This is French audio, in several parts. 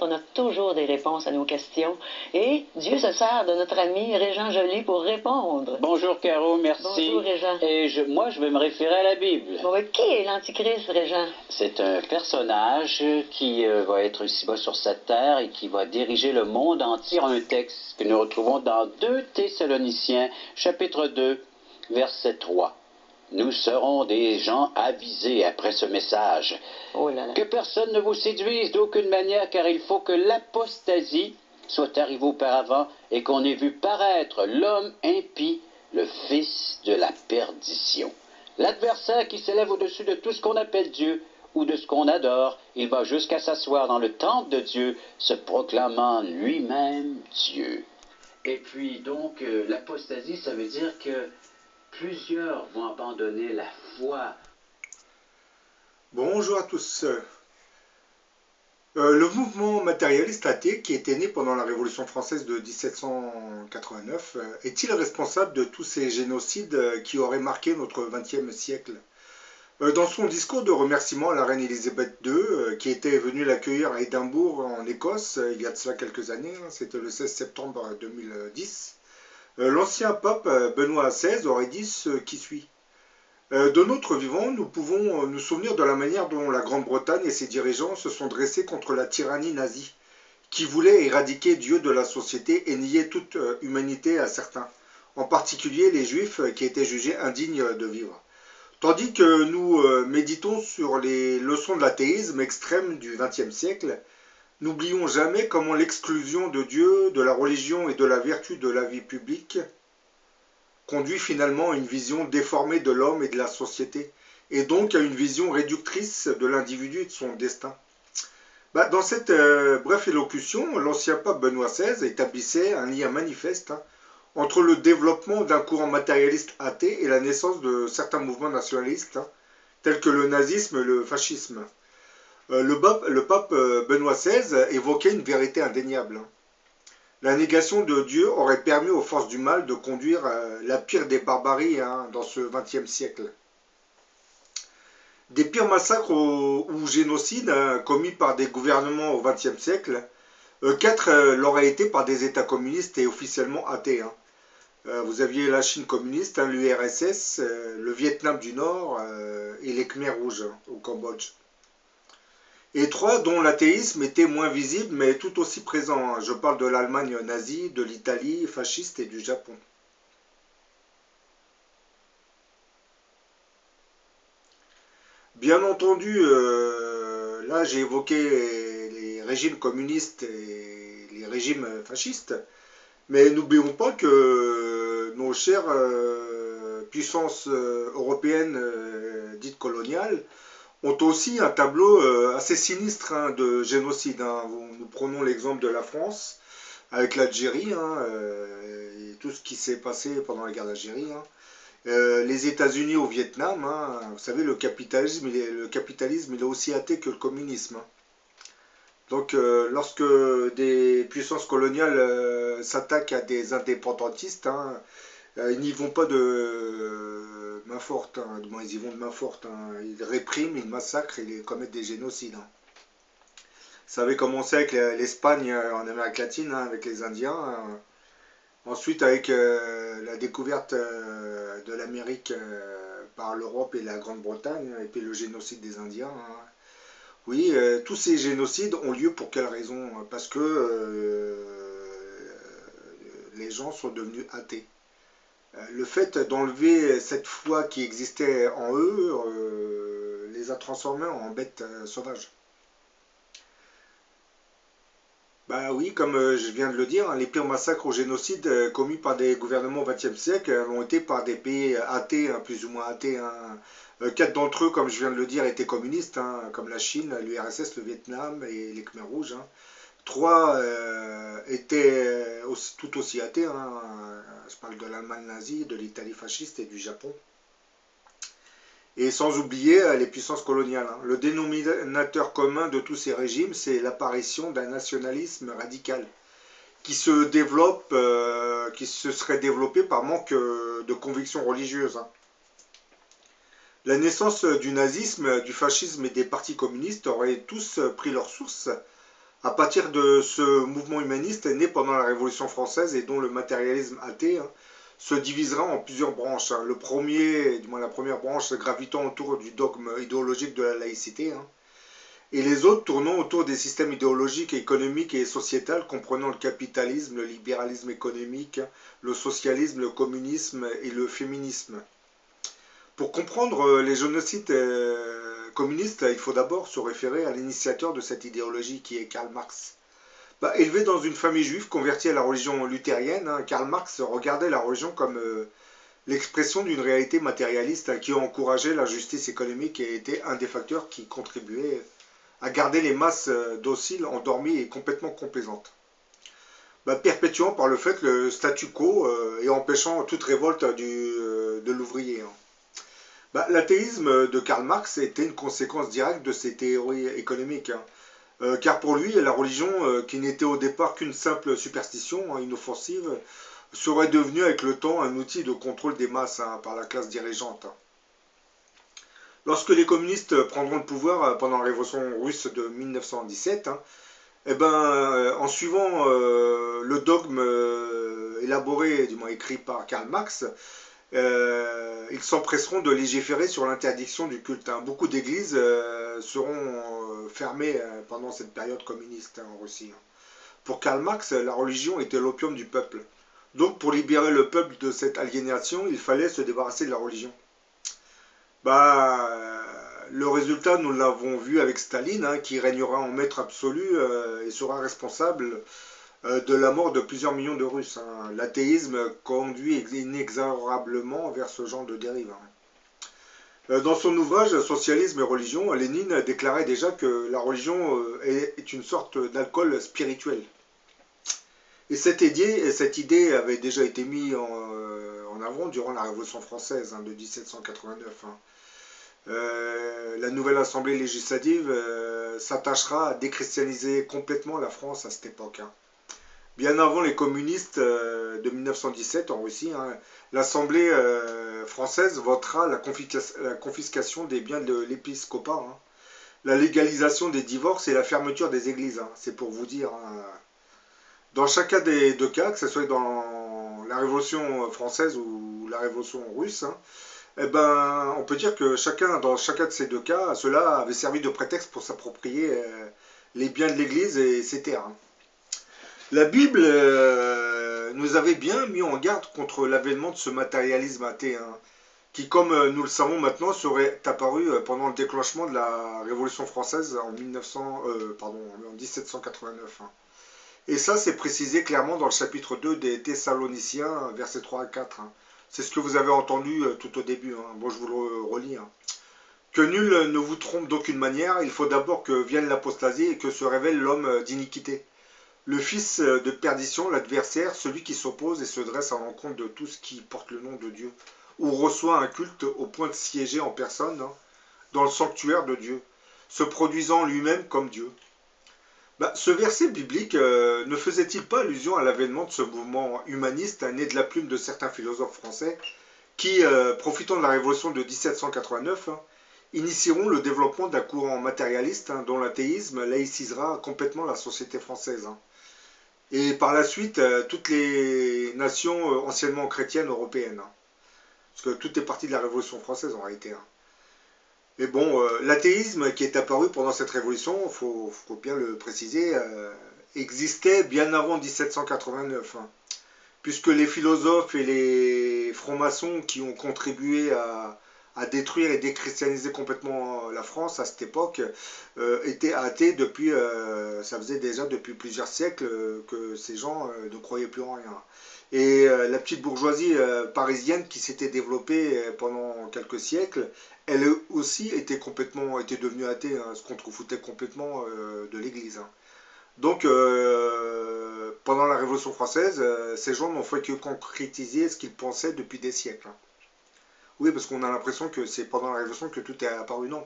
On a toujours des réponses à nos questions et Dieu se sert de notre ami Régent Joly pour répondre. Bonjour Caro, merci. Bonjour Régent. Et moi, je vais me référer à la Bible. Bon, ben, qui est l'Antichrist, Régent? C'est un personnage qui va être ici-bas sur cette terre et qui va diriger le monde entier. Un texte que nous retrouvons dans 2 Thessaloniciens, chapitre 2, verset 3. Nous serons des gens avisés après ce message. Oh là là. Que personne ne vous séduise d'aucune manière, car il faut que l'apostasie soit arrivée auparavant et qu'on ait vu paraître l'homme impie, le fils de la perdition. L'adversaire qui s'élève au-dessus de tout ce qu'on appelle Dieu ou de ce qu'on adore, il va jusqu'à s'asseoir dans le temple de Dieu, se proclamant lui-même Dieu. Et puis donc, l'apostasie, ça veut dire que plusieurs vont abandonner la foi. Bonjour à tous. Le mouvement matérialiste athée, qui était né pendant la Révolution française de 1789, est-il responsable de tous ces génocides qui auraient marqué notre XXe siècle? Dans son discours de remerciement à la reine Élisabeth II, qui était venue l'accueillir à Édimbourg en Écosse, il y a de cela quelques années, c'était le 16 septembre 2010, l'ancien pape Benoît XVI aurait dit ce qui suit. De notre vivant, nous pouvons nous souvenir de la manière dont la Grande-Bretagne et ses dirigeants se sont dressés contre la tyrannie nazie, qui voulait éradiquer Dieu de la société et nier toute humanité à certains, en particulier les Juifs qui étaient jugés indignes de vivre. Tandis que nous méditons sur les leçons de l'athéisme extrême du XXe siècle, n'oublions jamais comment l'exclusion de Dieu, de la religion et de la vertu de la vie publique conduit finalement à une vision déformée de l'homme et de la société, et donc à une vision réductrice de l'individu et de son destin. Dans cette brève élocution, l'ancien pape Benoît XVI établissait un lien manifeste entre le développement d'un courant matérialiste athée et la naissance de certains mouvements nationalistes, tels que le nazisme et le fascisme. Le pape Benoît XVI évoquait une vérité indéniable. La négation de Dieu aurait permis aux forces du mal de conduire la pire des barbaries dans ce XXe siècle. Des pires massacres ou génocides commis par des gouvernements au XXe siècle, 4 l'auraient été par des États communistes et officiellement athées. Vous aviez la Chine communiste, l'URSS, le Vietnam du Nord et les Khmers rouges au Cambodge. Et 3 dont l'athéisme était moins visible mais tout aussi présent. Je parle de l'Allemagne nazie, de l'Italie fasciste et du Japon. Bien entendu, là j'ai évoqué les régimes communistes et les régimes fascistes, mais n'oublions pas que nos chères puissances européennes dites coloniales ont aussi un tableau assez sinistre de génocide. Nous prenons l'exemple de la France avec l'Algérie et tout ce qui s'est passé pendant la guerre d'Algérie. Les États-Unis au Vietnam, vous savez, le capitalisme il est aussi athée que le communisme. Donc lorsque des puissances coloniales s'attaquent à des indépendantistes, ils n'y vont pas de main forte, du moins ils y vont de main forte. Ils répriment, ils massacrent et ils commettent des génocides. Ça avait commencé avec l'Espagne en Amérique latine, avec les Indiens. Ensuite avec la découverte de l'Amérique par l'Europe et la Grande-Bretagne, et puis le génocide des Indiens. Oui, tous ces génocides ont lieu pour quelle raison? Parce que les gens sont devenus athées. Le fait d'enlever cette foi qui existait en eux les a transformés en bêtes sauvages. Oui, comme je viens de le dire, les pires massacres ou génocides commis par des gouvernements au XXe siècle ont été par des pays athées, plus ou moins athées. 4 d'entre eux, comme je viens de le dire, étaient communistes, comme la Chine, l'URSS, le Vietnam et les Khmers rouges. 3 étaient tout aussi athées. Je parle de l'Allemagne nazie, de l'Italie fasciste et du Japon. Et sans oublier les puissances coloniales. Le dénominateur commun de tous ces régimes, c'est l'apparition d'un nationalisme radical qui se développe, qui se serait développé par manque de convictions religieuses. La naissance du nazisme, du fascisme et des partis communistes auraient tous pris leur source À partir de ce mouvement humaniste né pendant la Révolution française et dont le matérialisme athée se divisera en plusieurs branches. Le premier, du moins la première branche gravitant autour du dogme idéologique de la laïcité, et les autres tournant autour des systèmes idéologiques, économiques et sociétals comprenant le capitalisme, le libéralisme économique, le socialisme, le communisme et le féminisme. Pour comprendre les génocides communistes, il faut d'abord se référer à l'initiateur de cette idéologie qui est Karl Marx. Élevé dans une famille juive convertie à la religion luthérienne, Karl Marx regardait la religion comme l'expression d'une réalité matérialiste qui encourageait la justice économique et était un des facteurs qui contribuait à garder les masses dociles, endormies et complètement complaisantes. Perpétuant par le fait le statu quo et empêchant toute révolte de l'ouvrier. L'athéisme de Karl Marx était une conséquence directe de ces théories économiques. Car pour lui, la religion, qui n'était au départ qu'une simple superstition inoffensive, serait devenue avec le temps un outil de contrôle des masses par la classe dirigeante. Lorsque les communistes prendront le pouvoir pendant la révolution russe de 1917, en suivant le dogme élaboré, du moins écrit par Karl Marx, ils s'empresseront de légiférer sur l'interdiction du culte. Beaucoup d'églises seront fermées pendant cette période communiste en Russie. Pour Karl Marx, la religion était l'opium du peuple. Donc pour libérer le peuple de cette aliénation, il fallait se débarrasser de la religion. Le résultat, nous l'avons vu avec Staline, qui régnera en maître absolu et sera responsable de la mort de plusieurs millions de Russes. L'athéisme conduit inexorablement vers ce genre de dérive. Dans son ouvrage Socialisme et religion, Lénine déclarait déjà que la religion est une sorte d'alcool spirituel. Et cette idée avait déjà été mise en avant durant la Révolution française de 1789. La nouvelle Assemblée législative s'attachera à déchristianiser complètement la France à cette époque. Bien avant les communistes de 1917 en Russie, l'Assemblée française votera la confiscation des biens de l'épiscopat, la légalisation des divorces et la fermeture des églises. C'est pour vous dire. Dans chacun des deux cas, que ce soit dans la Révolution française ou la Révolution russe, on peut dire que dans chacun de ces deux cas, cela avait servi de prétexte pour s'approprier les biens de l'Église et ses terres. La Bible nous avait bien mis en garde contre l'avènement de ce matérialisme athée, qui, comme nous le savons maintenant, serait apparu pendant le déclenchement de la Révolution française en 1789. Et ça, c'est précisé clairement dans le chapitre 2 des Thessaloniciens, versets 3 à 4. C'est ce que vous avez entendu tout au début. Bon, je vous le relis. Que nul ne vous trompe d'aucune manière, il faut d'abord que vienne l'apostasie et que se révèle l'homme d'iniquité. Le fils de perdition, l'adversaire, celui qui s'oppose et se dresse à l'encontre de tout ce qui porte le nom de Dieu, ou reçoit un culte au point de siéger en personne dans le sanctuaire de Dieu, se produisant lui-même comme Dieu. Ce verset biblique ne faisait-il pas allusion à l'avènement de ce mouvement humaniste né de la plume de certains philosophes français qui, profitant de la révolution de 1789, initieront le développement d'un courant matérialiste dont l'athéisme laïcisera complètement la société française. Et par la suite, toutes les nations anciennement chrétiennes européennes. Parce que tout est parti de la Révolution française en réalité. Mais bon, l'athéisme qui est apparu pendant cette révolution, il faut bien le préciser, existait bien avant 1789. Puisque les philosophes et les francs-maçons qui ont contribué à détruire et déchristianiser complètement la France à cette époque étaient athées depuis, ça faisait déjà depuis plusieurs siècles que ces gens ne croyaient plus en rien. Et la petite bourgeoisie parisienne qui s'était développée pendant quelques siècles, elle aussi était devenue athée, se contrefoutait complètement de l'Église. Donc, pendant la Révolution française, ces gens n'ont fait que concrétiser ce qu'ils pensaient depuis des siècles. Oui, parce qu'on a l'impression que c'est pendant la Révolution que tout est apparu. Non.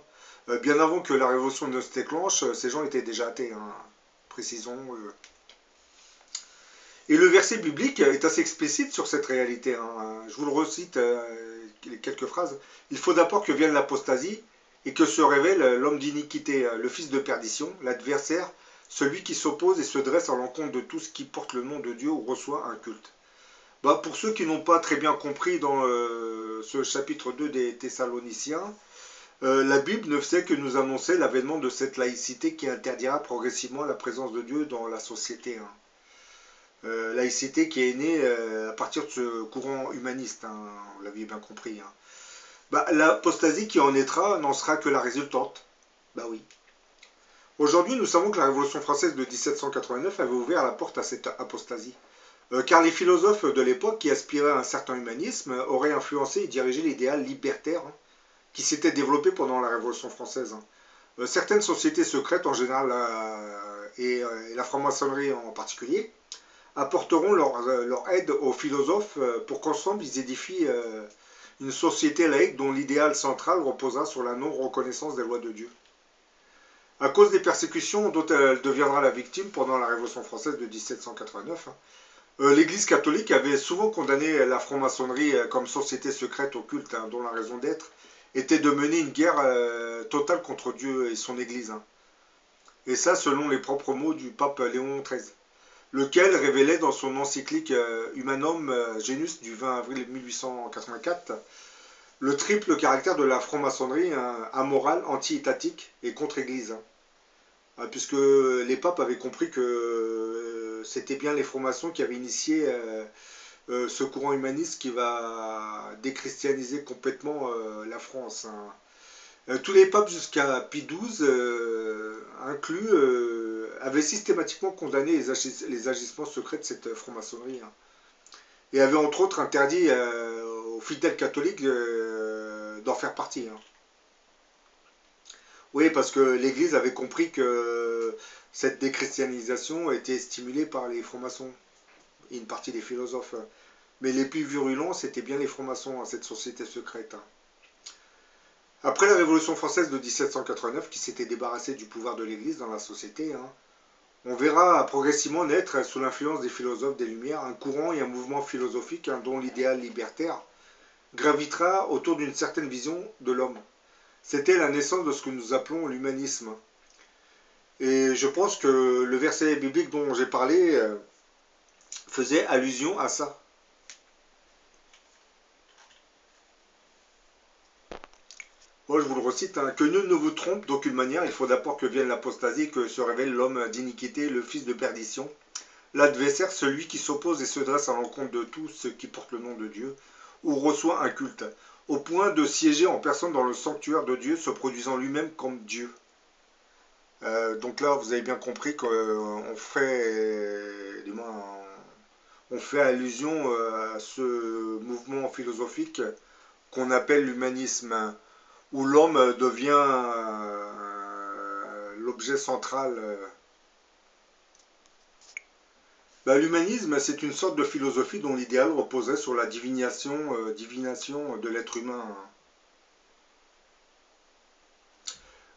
Bien avant que la Révolution ne se déclenche, ces gens étaient déjà athées, précisons. Et le verset biblique est assez explicite sur cette réalité. Je vous le recite, quelques phrases. Il faut d'abord que vienne l'apostasie et que se révèle l'homme d'iniquité, le fils de perdition, l'adversaire, celui qui s'oppose et se dresse à l'encontre de tout ce qui porte le nom de Dieu ou reçoit un culte. Pour ceux qui n'ont pas très bien compris dans ce chapitre 2 des Thessaloniciens, la Bible ne fait que nous annoncer l'avènement de cette laïcité qui interdira progressivement la présence de Dieu dans la société. Laïcité qui est née à partir de ce courant humaniste, vous l'aviez bien compris. L'apostasie qui en naîtra n'en sera que la résultante. Oui. Aujourd'hui, nous savons que la Révolution française de 1789 avait ouvert la porte à cette apostasie. Car les philosophes de l'époque qui aspiraient à un certain humanisme auraient influencé et dirigé l'idéal libertaire qui s'était développé pendant la Révolution française. Certaines sociétés secrètes en général et la franc-maçonnerie en particulier apporteront leur aide aux philosophes pour qu'ensemble ils édifient une société laïque dont l'idéal central reposera sur la non-reconnaissance des lois de Dieu. À cause des persécutions dont elle deviendra la victime pendant la Révolution française de 1789, l'Église catholique avait souvent condamné la franc-maçonnerie comme société secrète occulte dont la raison d'être était de mener une guerre totale contre Dieu et son Église. Et ça selon les propres mots du pape Léon XIII, lequel révélait dans son encyclique Humanum Genus du 20 avril 1884 le triple caractère de la franc-maçonnerie amorale, anti-étatique et contre-église. Puisque les papes avaient compris que c'était bien les francs-maçons qui avaient initié ce courant humaniste qui va déchristianiser complètement la France. Tous les papes jusqu'à Pie XII inclus avaient systématiquement condamné les agissements secrets de cette franc-maçonnerie et avaient entre autres interdit aux fidèles catholiques d'en faire partie. Oui, parce que l'Église avait compris que cette déchristianisation était stimulée par les francs-maçons et une partie des philosophes. Mais les plus virulents, c'était bien les francs-maçons, cette société secrète. Après la Révolution française de 1789, qui s'était débarrassée du pouvoir de l'Église dans la société, on verra progressivement naître, sous l'influence des philosophes des Lumières, un courant et un mouvement philosophique dont l'idéal libertaire gravitera autour d'une certaine vision de l'homme. C'était la naissance de ce que nous appelons l'humanisme. Et je pense que le verset biblique dont j'ai parlé faisait allusion à ça. Moi, je vous le recite, que nul ne vous trompe d'aucune manière, il faut d'abord que vienne l'apostasie, que se révèle l'homme d'iniquité, le fils de perdition, l'adversaire, celui qui s'oppose et se dresse à l'encontre de tout ce qui porte le nom de Dieu, ou reçoit un culte, au point de siéger en personne dans le sanctuaire de Dieu, se produisant lui-même comme Dieu. Donc là, vous avez bien compris qu'on fait, du moins, on fait allusion à ce mouvement philosophique qu'on appelle l'humanisme, où l'homme devient l'objet central. L'humanisme, c'est une sorte de philosophie dont l'idéal reposait sur la divination de l'être humain.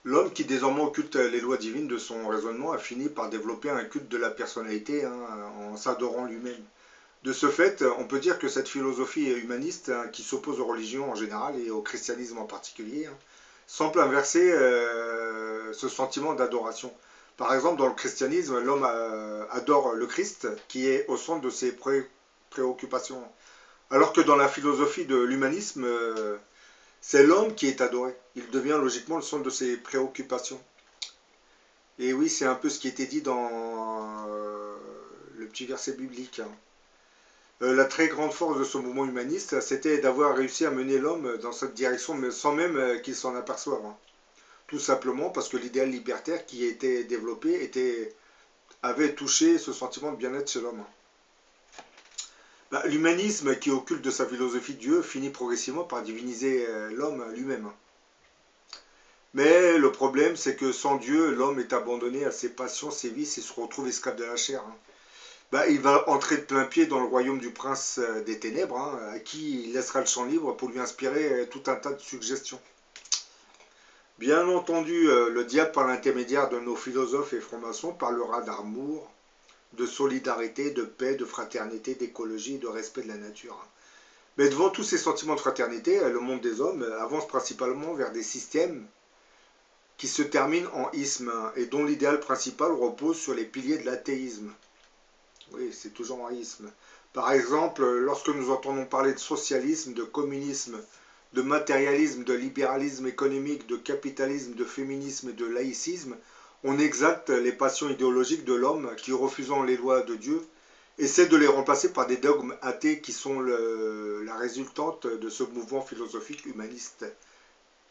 L'homme qui désormais occulte les lois divines de son raisonnement a fini par développer un culte de la personnalité en s'adorant lui-même. De ce fait, on peut dire que cette philosophie humaniste, qui s'oppose aux religions en général et au christianisme en particulier, semble inverser ce sentiment d'adoration. Par exemple, dans le christianisme, l'homme adore le Christ, qui est au centre de ses préoccupations. Alors que dans la philosophie de l'humanisme, c'est l'homme qui est adoré. Il devient logiquement le centre de ses préoccupations. Et oui, c'est un peu ce qui était dit dans le petit verset biblique. La très grande force de ce mouvement humaniste, c'était d'avoir réussi à mener l'homme dans cette direction, mais sans même qu'il s'en aperçoive. Tout simplement parce que l'idéal libertaire qui était développé avait touché ce sentiment de bien-être chez l'homme. L'humanisme qui occulte de sa philosophie de Dieu finit progressivement par diviniser l'homme lui-même. Mais le problème, c'est que sans Dieu, l'homme est abandonné à ses passions, ses vices et se retrouve esclave de la chair. Il va entrer de plein pied dans le royaume du prince des ténèbres, à qui il laissera le champ libre pour lui inspirer tout un tas de suggestions. Bien entendu, le diable, par l'intermédiaire de nos philosophes et francs-maçons, parlera d'amour, de solidarité, de paix, de fraternité, d'écologie, de respect de la nature. Mais devant tous ces sentiments de fraternité, le monde des hommes avance principalement vers des systèmes qui se termine en isme et dont l'idéal principal repose sur les piliers de l'athéisme. Oui, c'est toujours en isme. Par exemple, lorsque nous entendons parler de socialisme, de communisme, de matérialisme, de libéralisme économique, de capitalisme, de féminisme et de laïcisme, on exalte les passions idéologiques de l'homme qui, refusant les lois de Dieu, essaie de les remplacer par des dogmes athées qui sont la résultante de ce mouvement philosophique humaniste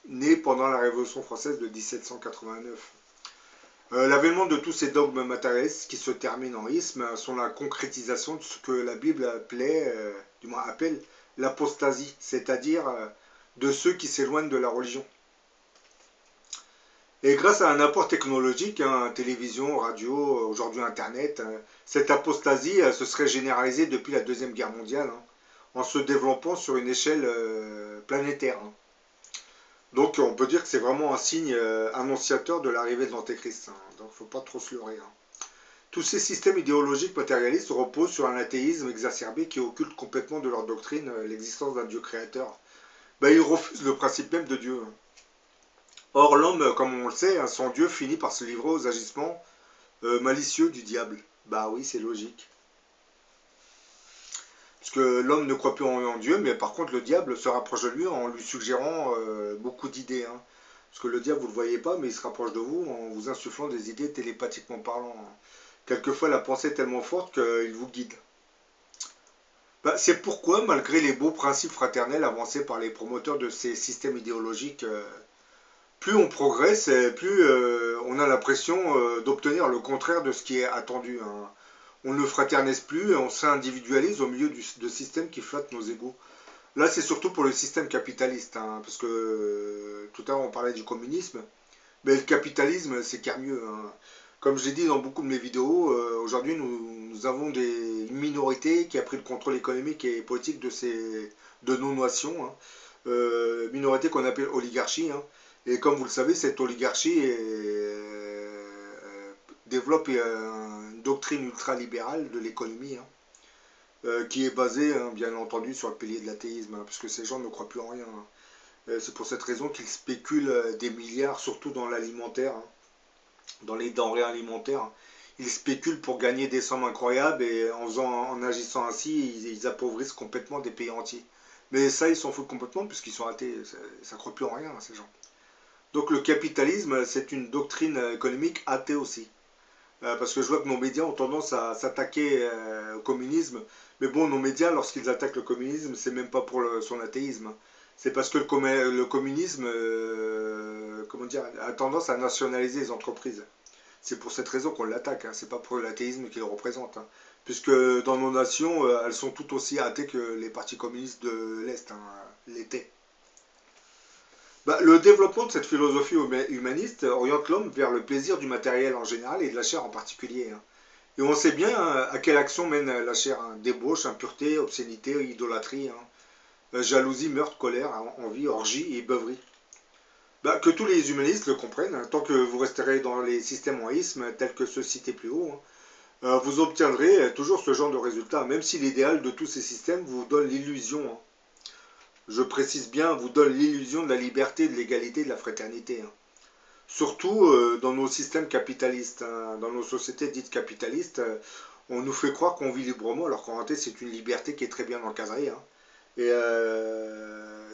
né pendant la Révolution française de 1789. L'avènement de tous ces dogmes matérialistes qui se terminent en isme sont la concrétisation de ce que la Bible appelle l'apostasie, c'est-à-dire de ceux qui s'éloignent de la religion. Et grâce à un apport technologique, télévision, radio, aujourd'hui Internet, cette apostasie se serait généralisée depuis la Deuxième Guerre mondiale, en se développant sur une échelle planétaire. Donc on peut dire que c'est vraiment un signe annonciateur de l'arrivée de l'Antéchrist. Donc il ne faut pas trop se leurrer. Tous ces systèmes idéologiques matérialistes reposent sur un athéisme exacerbé qui occulte complètement de leur doctrine l'existence d'un Dieu créateur. Ils refusent le principe même de Dieu. Or l'homme, comme on le sait, son Dieu finit par se livrer aux agissements malicieux du diable. Bah oui, c'est logique. Parce que l'homme ne croit plus en Dieu, mais par contre le diable se rapproche de lui en lui suggérant beaucoup d'idées. Parce que le diable, vous ne le voyez pas, mais il se rapproche de vous en vous insufflant des idées télépathiquement parlant. Quelquefois, la pensée est tellement forte qu'il vous guide. C'est pourquoi, malgré les beaux principes fraternels avancés par les promoteurs de ces systèmes idéologiques, plus on progresse, plus on a l'impression d'obtenir le contraire de ce qui est attendu. On ne fraternise plus et on s'individualise au milieu de systèmes qui flattent nos égos. Là, c'est surtout pour le système capitaliste, parce que tout à l'heure on parlait du communisme, mais le capitalisme, c'est car mieux. Comme je l'ai dit dans beaucoup de mes vidéos, aujourd'hui nous avons une minorité qui a pris le contrôle économique et politique de nos nations, minorité qu'on appelle oligarchie. Et comme vous le savez, cette oligarchie développe une doctrine ultralibérale de l'économie, qui est basée, bien entendu, sur le pilier de l'athéisme, parce que ces gens ne croient plus en rien. C'est pour cette raison qu'ils spéculent des milliards, surtout dans l'alimentaire, dans les denrées alimentaires. Ils spéculent pour gagner des sommes incroyables et en agissant ainsi, ils appauvrissent complètement des pays entiers. Mais ça, ils s'en foutent complètement puisqu'ils sont athées. Ça ne croit plus en rien, ces gens. Donc le capitalisme, c'est une doctrine économique athée aussi. Parce que je vois que nos médias ont tendance à s'attaquer au communisme. Mais bon, nos médias, lorsqu'ils attaquent le communisme, c'est même pas pour son athéisme. C'est parce que le communisme a tendance à nationaliser les entreprises. C'est pour cette raison qu'on l'attaque, c'est pas pour l'athéisme qu'il représente. Puisque dans nos nations, elles sont tout aussi athées que les partis communistes de l'Est l'étaient. Le développement de cette philosophie humaniste oriente l'homme vers le plaisir du matériel en général et de la chair en particulier. Et on sait bien à quelle action mène la chair. Débauche, impureté, obscénité, idolâtrie, jalousie, meurtre, colère, envie, orgie et beuverie. Que tous les humanistes le comprennent, tant que vous resterez dans les systèmes en isme tels que ceux cités plus haut, vous obtiendrez toujours ce genre de résultat, même si l'idéal de tous ces systèmes vous donne l'illusion, je précise bien, vous donne l'illusion de la liberté, de l'égalité, de la fraternité. Surtout dans nos systèmes capitalistes, dans nos sociétés dites capitalistes, on nous fait croire qu'on vit librement, alors qu'en réalité c'est une liberté qui est très bien encadrée. Et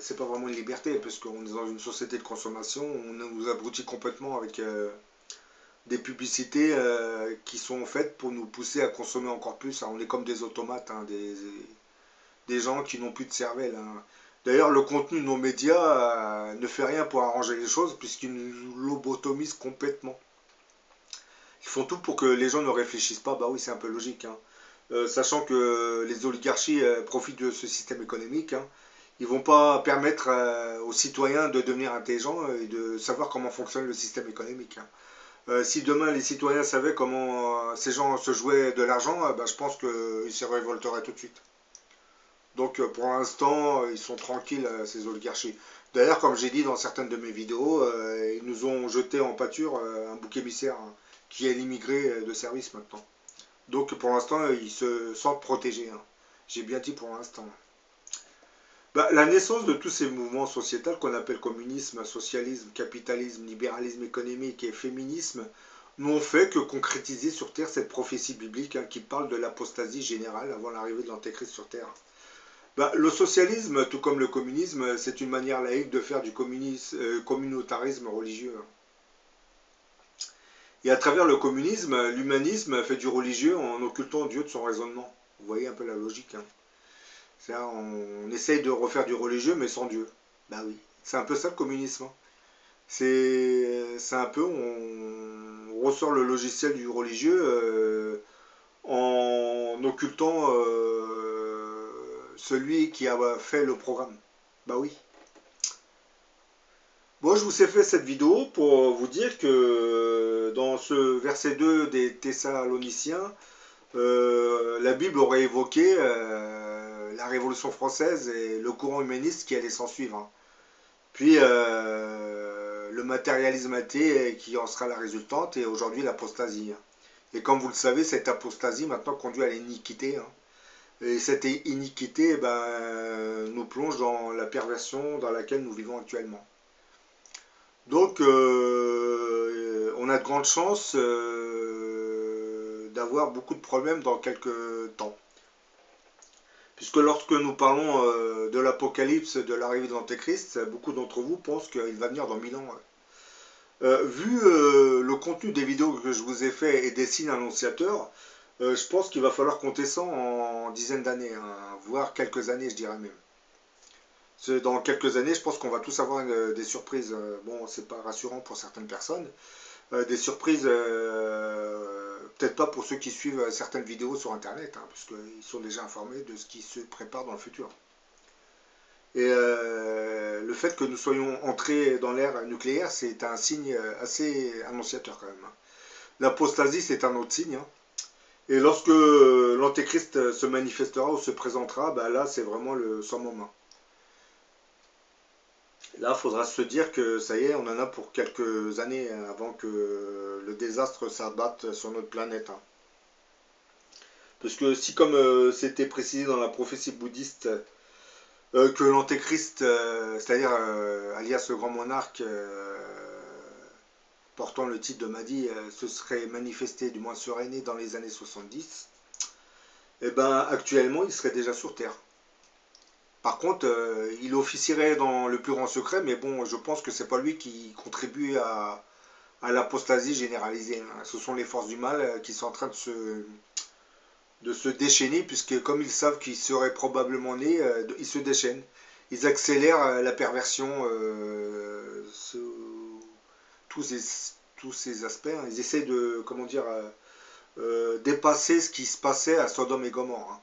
c'est pas vraiment une liberté, parce qu'on est dans une société de consommation, on nous abrutit complètement avec des publicités qui sont faites pour nous pousser à consommer encore plus. On est comme des automates, des gens qui n'ont plus de cervelle. D'ailleurs, le contenu de nos médias ne fait rien pour arranger les choses, puisqu'ils nous lobotomisent complètement. Ils font tout pour que les gens ne réfléchissent pas. Bah oui, c'est un peu logique. Sachant que les oligarchies profitent de ce système économique, ils ne vont pas permettre aux citoyens de devenir intelligents et de savoir comment fonctionne le système économique. Si demain les citoyens savaient comment ces gens se jouaient de l'argent, je pense qu'ils se révolteraient tout de suite. Donc pour l'instant, ils sont tranquilles, ces oligarchies. D'ailleurs, comme j'ai dit dans certaines de mes vidéos, ils nous ont jeté en pâture un bouc émissaire qui est l'immigré de service maintenant. Donc pour l'instant, ils se sentent protégés. J'ai bien dit pour l'instant. La naissance de tous ces mouvements sociétals qu'on appelle communisme, socialisme, capitalisme, libéralisme économique et féminisme n'ont fait que concrétiser sur Terre cette prophétie biblique qui parle de l'apostasie générale avant l'arrivée de l'Antéchrist sur Terre. Le socialisme, tout comme le communisme, c'est une manière laïque de faire du communautarisme religieux. Et à travers le communisme, l'humanisme fait du religieux en occultant Dieu de son raisonnement. Vous voyez un peu la logique. C'est-à-dire, on essaye de refaire du religieux, mais sans Dieu. Ben oui, c'est un peu ça le communisme. C'est un peu, on ressort le logiciel du religieux en occultant celui qui a fait le programme. Bah oui. Bon, je vous ai fait cette vidéo pour vous dire que dans ce verset 2 des Thessaloniciens, la Bible aurait évoqué la Révolution française et le courant humaniste qui allait s'en suivre. Puis le matérialisme athée qui en sera la résultante et aujourd'hui l'apostasie. Et comme vous le savez, cette apostasie maintenant conduit à l'iniquité. Et cette iniquité nous plonge dans la perversion dans laquelle nous vivons actuellement. Donc on a de grandes chances d'avoir beaucoup de problèmes dans quelques temps. Puisque lorsque nous parlons de l'Apocalypse, de l'arrivée de l'Antéchrist, beaucoup d'entre vous pensent qu'il va venir dans 1000 ans. Vu le contenu des vidéos que je vous ai fait et des signes annonciateurs, je pense qu'il va falloir compter ça en dizaines d'années, voire quelques années, je dirais même. Dans quelques années, je pense qu'on va tous avoir des surprises. Bon, c'est pas rassurant pour certaines personnes. Des surprises, peut-être pas pour ceux qui suivent certaines vidéos sur Internet, puisqu'ils sont déjà informés de ce qui se prépare dans le futur. Et le fait que nous soyons entrés dans l'ère nucléaire, c'est un signe assez annonciateur quand même. L'apostasie, c'est un autre signe. Et lorsque l'Antéchrist se manifestera ou se présentera, là, c'est vraiment son moment. Là, il faudra se dire que ça y est, on en a pour quelques années avant que le désastre s'abatte sur notre planète. Parce que si, comme c'était précisé dans la prophétie bouddhiste, que l'Antéchrist, c'est-à-dire alias le grand monarque, portant le titre de Mahdi, se serait manifesté, du moins serait né dans les années 70, et actuellement, il serait déjà sur Terre. Par contre, il officierait dans le plus grand secret, mais bon, je pense que c'est pas lui qui contribue à l'apostasie généralisée. Ce sont les forces du mal qui sont en train de se déchaîner, puisque comme ils savent qu'il serait probablement né, ils se déchaînent. Ils accélèrent la perversion sous tous ces aspects. Ils essaient de, comment dire, dépasser ce qui se passait à Sodome et Gomorrhe.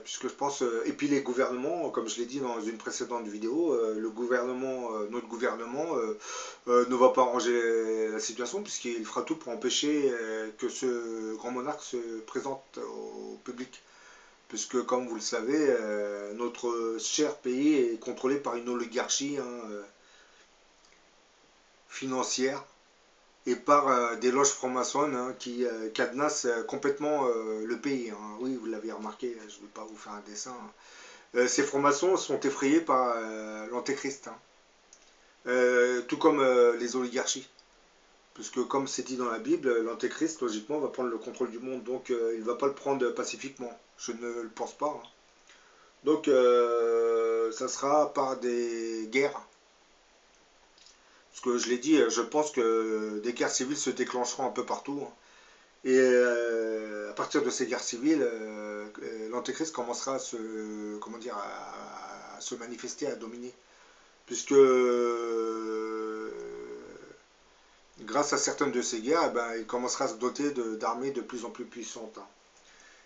Puisque je pense, et puis les gouvernements, comme je l'ai dit dans une précédente vidéo, notre gouvernement ne va pas arranger la situation puisqu'il fera tout pour empêcher que ce grand monarque se présente au public. Puisque comme vous le savez, notre cher pays est contrôlé par une oligarchie financière et par des loges franc-maçonnes qui cadenassent complètement le pays. Oui, vous l'avez remarqué, je ne vais pas vous faire un dessin. Ces francs-maçons sont effrayés par l'Antéchrist, tout comme les oligarchies. Puisque comme c'est dit dans la Bible, l'Antéchrist, logiquement, va prendre le contrôle du monde, donc il ne va pas le prendre pacifiquement. Je ne le pense pas. Donc ça sera par des guerres. Parce que je l'ai dit, je pense que des guerres civiles se déclencheront un peu partout. Et à partir de ces guerres civiles, l'Antéchrist commencera à se manifester, à dominer. Puisque grâce à certaines de ces guerres, il commencera à se doter d'armées de plus en plus puissantes.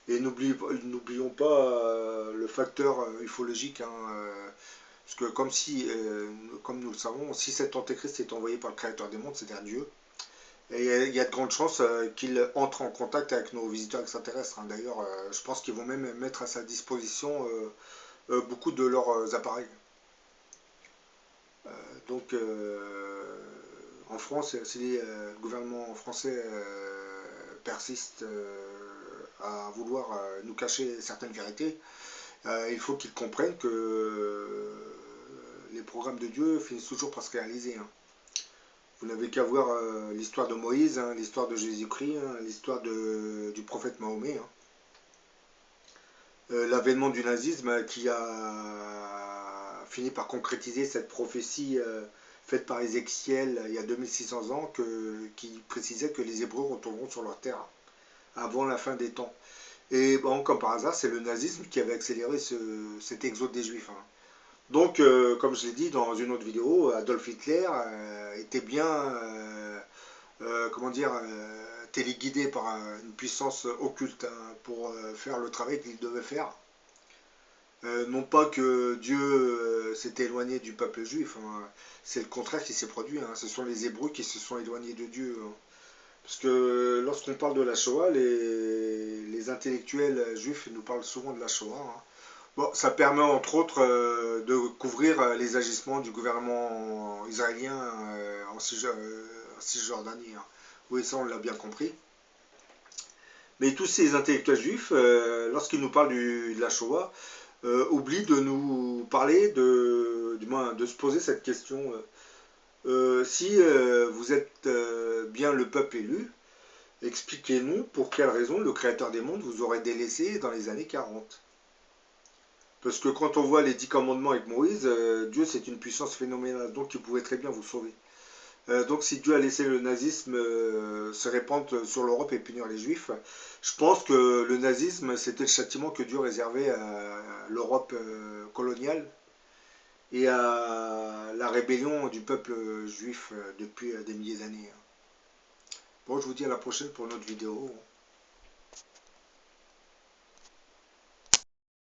Et n'oublions pas le facteur ufologique. Parce que comme nous le savons, si cet Antéchrist est envoyé par le Créateur des mondes, c'est-à-dire Dieu, et il y a de grandes chances qu'il entre en contact avec nos visiteurs extraterrestres. D'ailleurs, je pense qu'ils vont même mettre à sa disposition beaucoup de leurs appareils. Donc, en France, si le gouvernement français persiste à vouloir nous cacher certaines vérités, Il faut qu'ils comprennent que les programmes de Dieu finissent toujours par se réaliser. Hein. Vous n'avez qu'à voir l'histoire de Moïse, hein, l'histoire de Jésus-Christ, hein, l'histoire du prophète Mahomet. Hein. L'avènement du nazisme qui a fini par concrétiser cette prophétie faite par Ézéchiel il y a 2600 ans qui précisait que les Hébreux retourneront sur leur terre avant la fin des temps. Et bon, comme par hasard, c'est le nazisme qui avait accéléré cet exode des Juifs. Hein. Donc, comme je l'ai dit dans une autre vidéo, Adolf Hitler était bien, comment dire, téléguidé par une puissance occulte hein, pour faire le travail qu'il devait faire. Non pas que Dieu s'était éloigné du peuple juif, hein. C'est le contraire qui s'est produit. Hein. Ce sont les Hébreux qui se sont éloignés de Dieu. Hein. Parce que lorsqu'on parle de la Shoah, les intellectuels juifs nous parlent souvent de la Shoah. Hein. Bon, ça permet entre autres de couvrir les agissements du gouvernement israélien en Cisjordanie. Hein. Oui, ça on l'a bien compris. Mais tous ces intellectuels juifs, lorsqu'ils nous parlent de la Shoah, oublient de nous parler, du moins de se poser cette question. Si vous êtes bien le peuple élu, expliquez-nous pour quelle raison le Créateur des mondes vous aurait délaissé dans les années 40. Parce que quand on voit les 10 commandements avec Moïse, Dieu c'est une puissance phénoménale, donc il pourrait très bien vous sauver. Donc si Dieu a laissé le nazisme se répandre sur l'Europe et punir les Juifs, je pense que le nazisme c'était le châtiment que Dieu réservait à l'Europe coloniale et à la rébellion du peuple juif depuis des milliers d'années. Bon, je vous dis à la prochaine pour une autre vidéo.